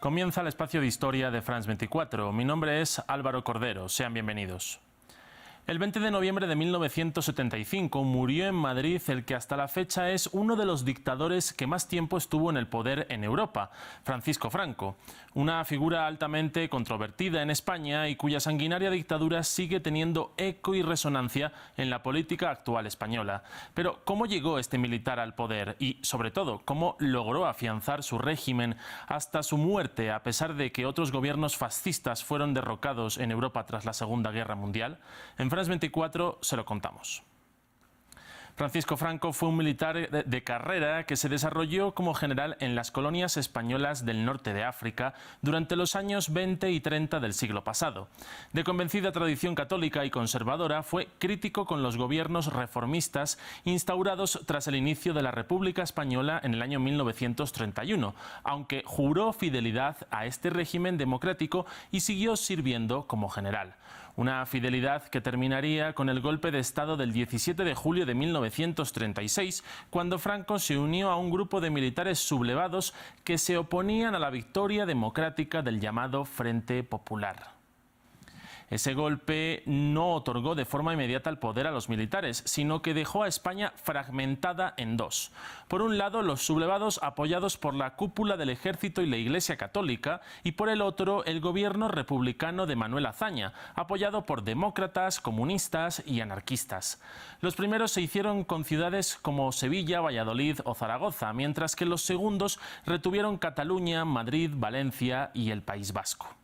Comienza el espacio de historia de France 24. Mi nombre es Álvaro Cordero. Sean bienvenidos. El 20 de noviembre de 1975 murió en Madrid el que hasta la fecha es uno de los dictadores que más tiempo estuvo en el poder en Europa, Francisco Franco, una figura altamente controvertida en España y cuya sanguinaria dictadura sigue teniendo eco y resonancia en la política actual española. Pero, ¿cómo llegó este militar al poder? Y, sobre todo, ¿cómo logró afianzar su régimen hasta su muerte, a pesar de que otros gobiernos fascistas fueron derrocados en Europa tras la Segunda Guerra Mundial? En France 24 se lo contamos. Francisco Franco fue un militar de carrera que se desarrolló como general en las colonias españolas del norte de África durante los años 20 y 30 del siglo pasado. De convencida tradición católica y conservadora, fue crítico con los gobiernos reformistas instaurados tras el inicio de la República Española en el año 1931, aunque juró fidelidad a este régimen democrático y siguió sirviendo como general. Una fidelidad que terminaría con el golpe de Estado del 17 de julio de 1936, cuando Franco se unió a un grupo de militares sublevados que se oponían a la victoria democrática del llamado Frente Popular. Ese golpe no otorgó de forma inmediata el poder a los militares, sino que dejó a España fragmentada en dos. Por un lado, los sublevados apoyados por la cúpula del ejército y la Iglesia Católica, y por el otro, el gobierno republicano de Manuel Azaña, apoyado por demócratas, comunistas y anarquistas. Los primeros se hicieron con ciudades como Sevilla, Valladolid o Zaragoza, mientras que los segundos retuvieron Cataluña, Madrid, Valencia y el País Vasco.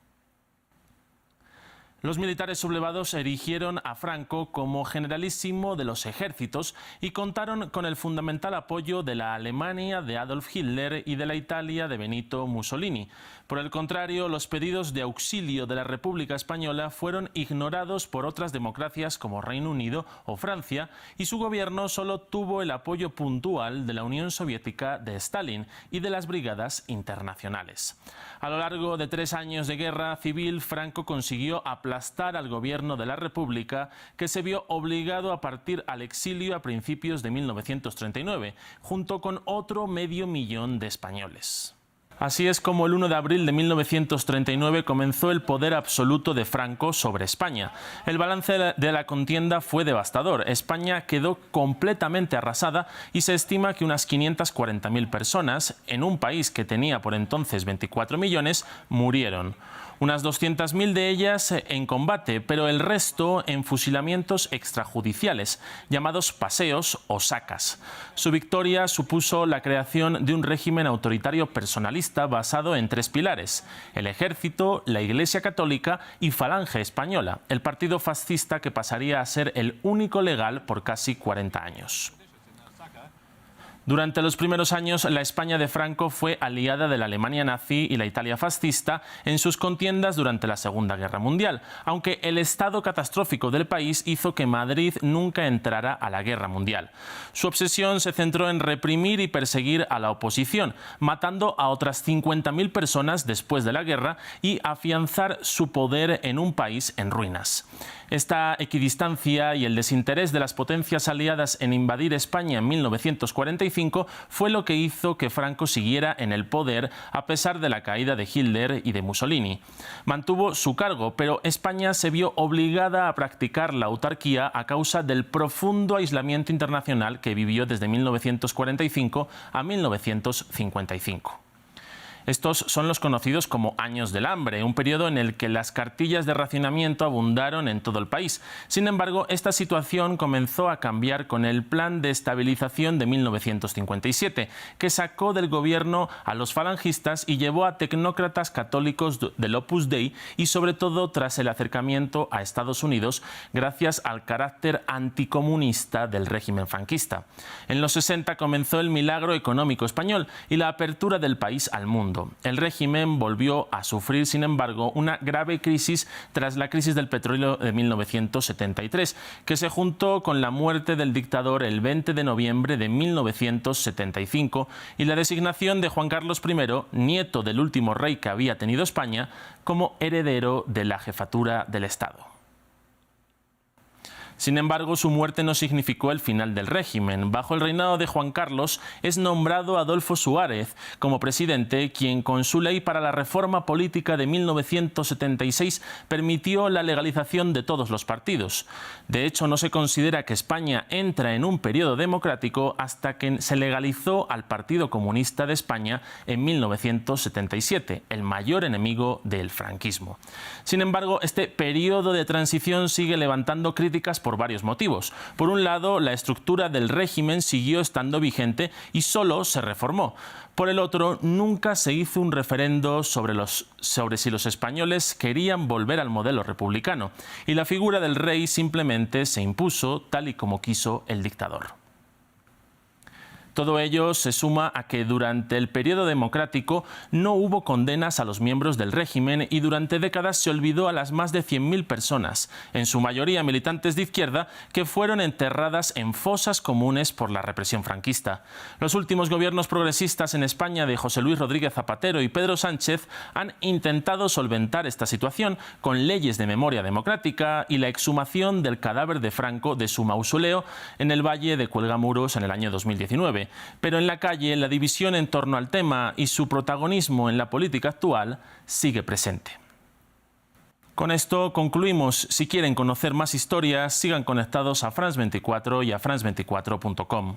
Los militares sublevados erigieron a Franco como generalísimo de los ejércitos y contaron con el fundamental apoyo de la Alemania de Adolf Hitler y de la Italia de Benito Mussolini. Por el contrario, los pedidos de auxilio de la República Española fueron ignorados por otras democracias como Reino Unido o Francia, y su gobierno solo tuvo el apoyo puntual de la Unión Soviética de Stalin y de las brigadas internacionales. A lo largo de 3 años de guerra civil, Franco consiguió aplastar al gobierno de la República, que se vio obligado a partir al exilio a principios de 1939, junto con otro medio millón de españoles. Así es como el 1 de abril de 1939 comenzó el poder absoluto de Franco sobre España. El balance de la contienda fue devastador. España quedó completamente arrasada y se estima que unas 540.000 personas, en un país que tenía por entonces 24 millones, murieron. Unas 200.000 de ellas en combate, pero el resto en fusilamientos extrajudiciales, llamados paseos o sacas. Su victoria supuso la creación de un régimen autoritario personalista basado en 3 pilares: el ejército, la Iglesia Católica y Falange Española, el partido fascista que pasaría a ser el único legal por casi 40 años. Durante los primeros años, la España de Franco fue aliada de la Alemania nazi y la Italia fascista en sus contiendas durante la Segunda Guerra Mundial, aunque el estado catastrófico del país hizo que Madrid nunca entrara a la Guerra Mundial. Su obsesión se centró en reprimir y perseguir a la oposición, matando a otras 50.000 personas después de la guerra y afianzar su poder en un país en ruinas. Esta equidistancia y el desinterés de las potencias aliadas en invadir España en 1945 fue lo que hizo que Franco siguiera en el poder a pesar de la caída de Hitler y de Mussolini. Mantuvo su cargo, pero España se vio obligada a practicar la autarquía a causa del profundo aislamiento internacional que vivió desde 1945 a 1955. Estos son los conocidos como años del hambre, un periodo en el que las cartillas de racionamiento abundaron en todo el país. Sin embargo, esta situación comenzó a cambiar con el Plan de Estabilización de 1957, que sacó del gobierno a los falangistas y llevó a tecnócratas católicos del Opus Dei, y sobre todo tras el acercamiento a Estados Unidos gracias al carácter anticomunista del régimen franquista. En los 60 comenzó el milagro económico español y la apertura del país al mundo. El régimen volvió a sufrir, sin embargo, una grave crisis tras la crisis del petróleo de 1973, que se juntó con la muerte del dictador el 20 de noviembre de 1975 y la designación de Juan Carlos I, nieto del último rey que había tenido España, como heredero de la jefatura del Estado. Sin embargo, su muerte no significó el final del régimen. Bajo el reinado de Juan Carlos es nombrado Adolfo Suárez como presidente, quien con su ley para la reforma política de 1976 permitió la legalización de todos los partidos. De hecho, no se considera que España entra en un periodo democrático hasta que se legalizó al Partido Comunista de España en 1977, el mayor enemigo del franquismo. Sin embargo, este periodo de transición sigue levantando críticas por varios motivos. Por un lado, la estructura del régimen siguió estando vigente y solo se reformó. Por el otro, nunca se hizo un referendo sobre si los españoles querían volver al modelo republicano, y la figura del rey simplemente se impuso tal y como quiso el dictador. Todo ello se suma a que durante el periodo democrático no hubo condenas a los miembros del régimen y durante décadas se olvidó a las más de 100.000 personas, en su mayoría militantes de izquierda, que fueron enterradas en fosas comunes por la represión franquista. Los últimos gobiernos progresistas en España de José Luis Rodríguez Zapatero y Pedro Sánchez han intentado solventar esta situación con leyes de memoria democrática y la exhumación del cadáver de Franco de su mausoleo en el Valle de Cuelgamuros en el año 2019. Pero en la calle la división en torno al tema y su protagonismo en la política actual sigue presente. Con esto concluimos. Si quieren conocer más historias, sigan conectados a France 24 y a France24.com.